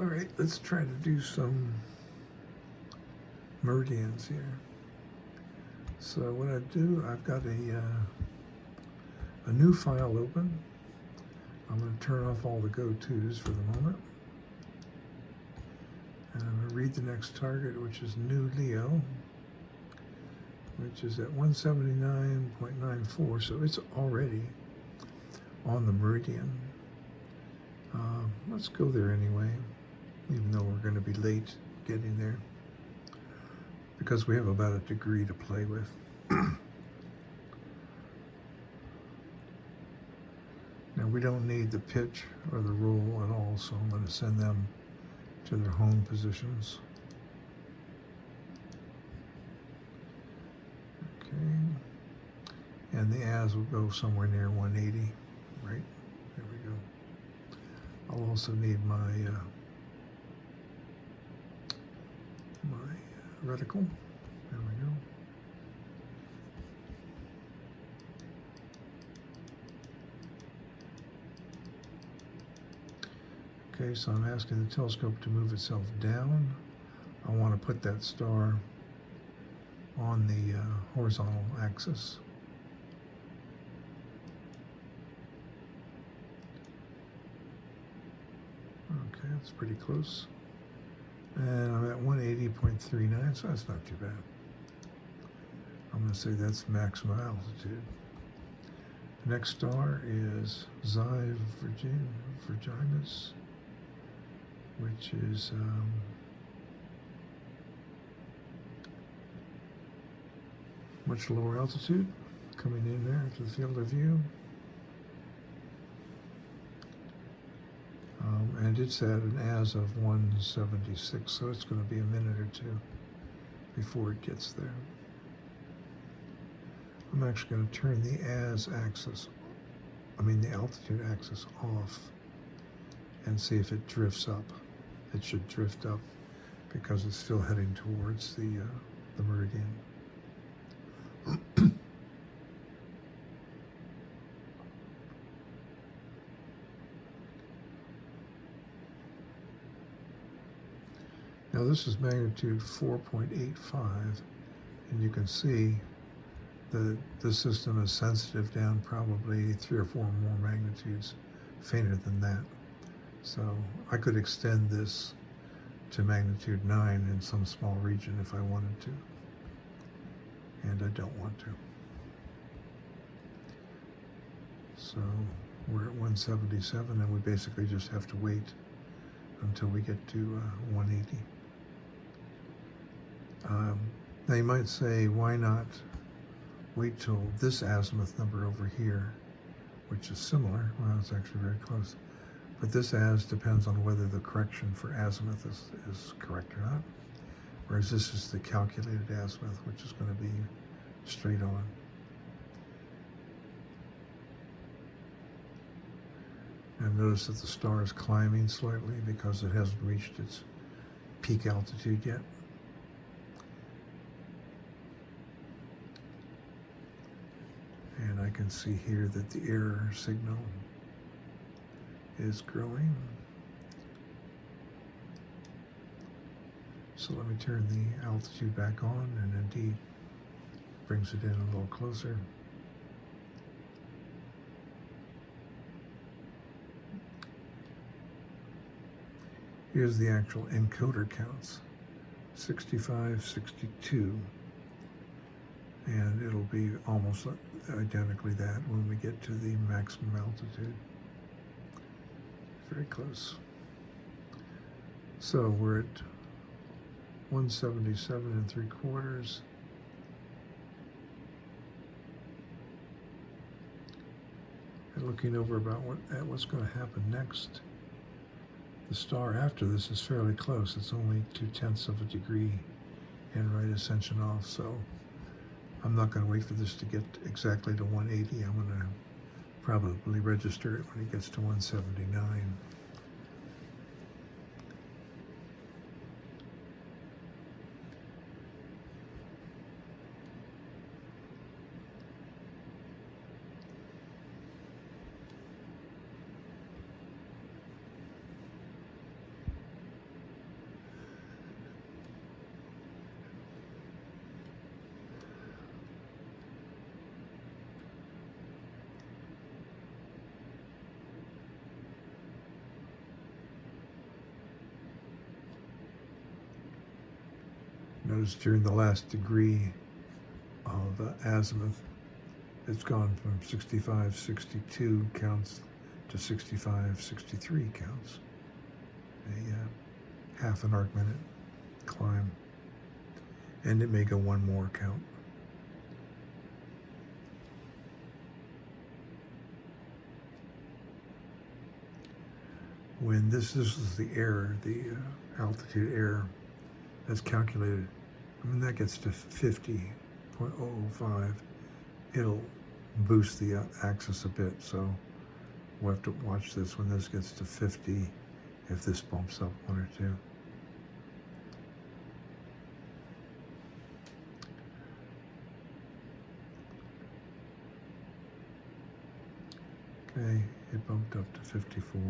All right, let's try to do some meridians here. So what I do, I've got a new file open. I'm going to turn off all the go-tos for the moment. And I'm going to read the next target, which is New Leo, which is at 179.94, so it's already on the meridian. Let's go there anyway, even though we're going to be late getting there, because we have about a degree to play with. Now we don't need the pitch or the roll at all, so I'm going to send them to their home positions. Okay, and the as will go somewhere near 180, right? There we go. I'll also need my reticle. There we go. Okay, so I'm asking the telescope to move itself down. I want to put that star on the horizontal axis. Okay, that's pretty close. And I'm at 180.39, so that's not too bad. I'm going to say that's maximum altitude. The next star is Xi Virginis, which is much lower altitude, coming in there to the field of view. And it's at an as of 176, so it's going to be a minute or two before it gets there. I'm actually going to turn the the altitude axis off and see if it drifts up. It should drift up because it's still heading towards the meridian. Now this is magnitude 4.85, and you can see that the system is sensitive down probably 3 or 4 more magnitudes fainter than that. So I could extend this to magnitude 9 in some small region if I wanted to, and I don't want to. So we're at 177, and we basically just have to wait until we get to 180. Now you might say, why not wait till this azimuth number over here, which is similar? Well, it's actually very close. But this as depends on whether the correction for azimuth is correct or not. Whereas this is the calculated azimuth, which is going to be straight on. And notice that the star is climbing slightly because it hasn't reached its peak altitude yet. And I can see here that the error signal is growing. So let me turn the altitude back on, and indeed brings it in a little closer. Here's the actual encoder counts, 65, 62, and it'll be almost identically that when we get to the maximum altitude. Very close. So we're at 177 3/4. And looking over about what's going to happen next. The star after this is fairly close. It's only 0.2 of a degree in right ascension off, so I'm not going to wait for this to get exactly to 180. I'm going to probably register it when it gets to 179. notice during the last degree of azimuth, it's gone from 65, 62 counts to 65, 63 counts. A half an arc minute climb. And it may go one more count. When this is the error, the altitude error that's calculated, when that gets to 50.005, it'll boost the axis a bit. So we'll have to watch this when this gets to 50, if this bumps up one or two. Okay, it bumped up to 54.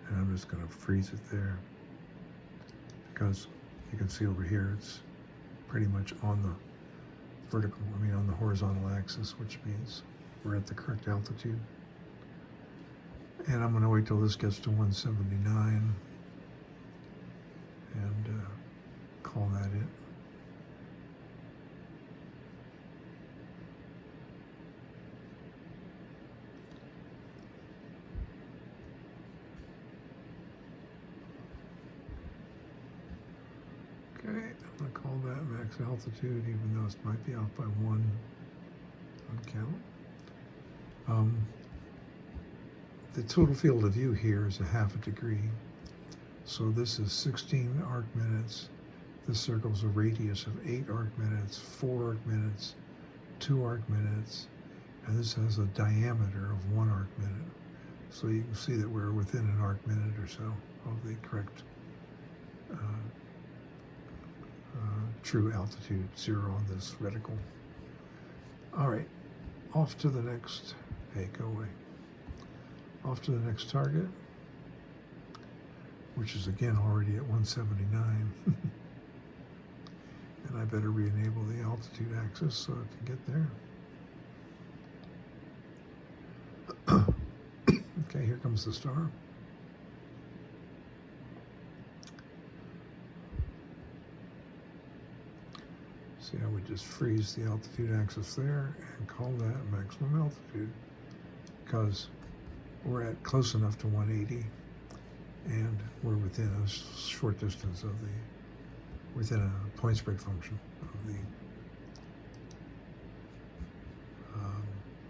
And I'm just going to freeze it there because you can see over here it's pretty much on the on the horizontal axis, which means we're at the correct altitude. And I'm going to wait till this gets to 179 and call that it. Okay, I'm going to call that max altitude, even though it might be off by one count. The total field of view here is a half a degree. So this is 16 arc minutes. This circle's a radius of 8 arc minutes, 4 arc minutes, 2 arc minutes, and this has a diameter of 1 arc minute. So you can see that we're within an arc minute or so of the correct true altitude, 0 on this reticle. All right, off to the next, hey, go away. Off to the next target, which is again already at 179. And I better re-enable the altitude axis so it can get there. Okay, here comes the star. See how we just freeze the altitude axis there and call that maximum altitude, because we're at close enough to 180 and we're within a short distance of within a point spread function of the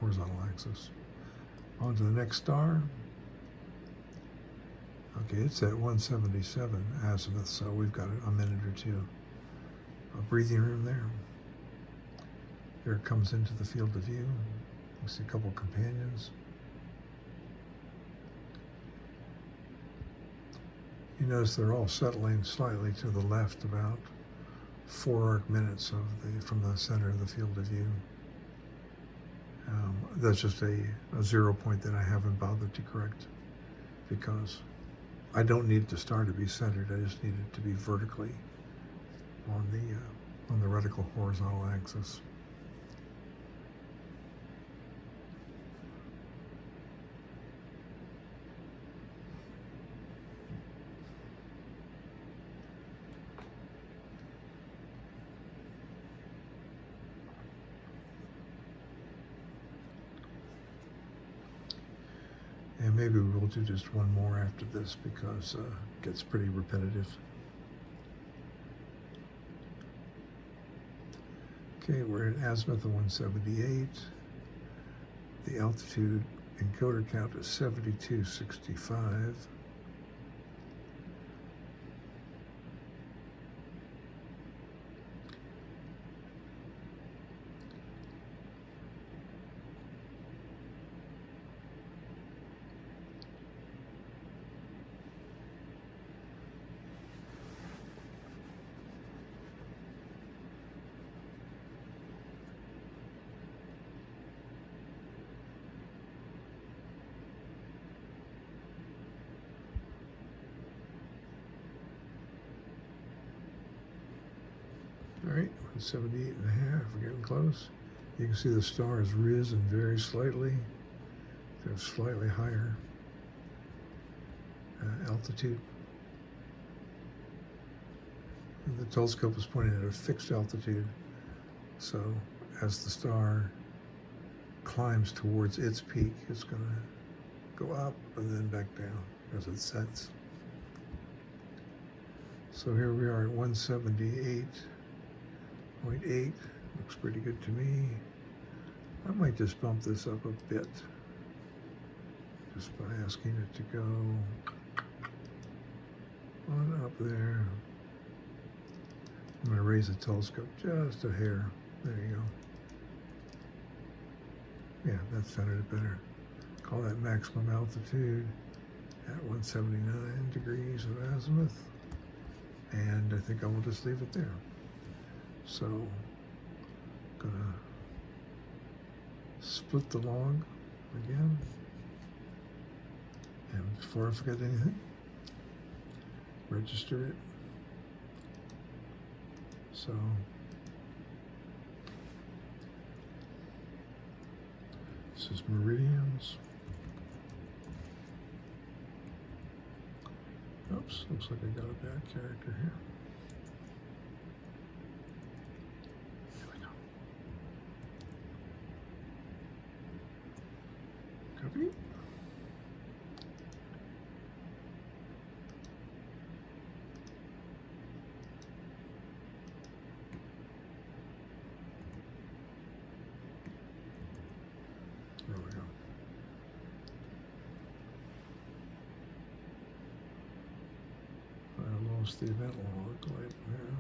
horizontal axis. On to the next star. Okay, it's at 177 azimuth, so we've got a minute or two of breathing room there. Here it comes into the field of view. You see a couple companions. You notice they're all settling slightly to the left, about 4 arc minutes from the center of the field of view. That's just a 0 point that I haven't bothered to correct, because I don't need the star to be centered. I just need it to be vertically on the reticle horizontal axis. And maybe we'll do just one more after this, because it gets pretty repetitive. Okay, we're at azimuth of 178. The altitude encoder count is 7265. All right, 178.5, we're getting close. You can see the star has risen very slightly to a slightly higher altitude. And the telescope is pointing at a fixed altitude. So as the star climbs towards its peak, it's going to go up and then back down as it sets. So here we are at 178.8. Looks pretty good to me. I might just bump this up a bit, just by asking it to go on up there. I'm going to raise the telescope just a hair. There you go. Yeah, that sounded better. Call that maximum altitude at 179 degrees of azimuth. And I think I will just leave it there. So, gonna split the log again. And before I forget anything, register it. So, this is meridians. Oops, looks like I got a bad character here. Here we go. Copy. There we go. I lost the event log right here.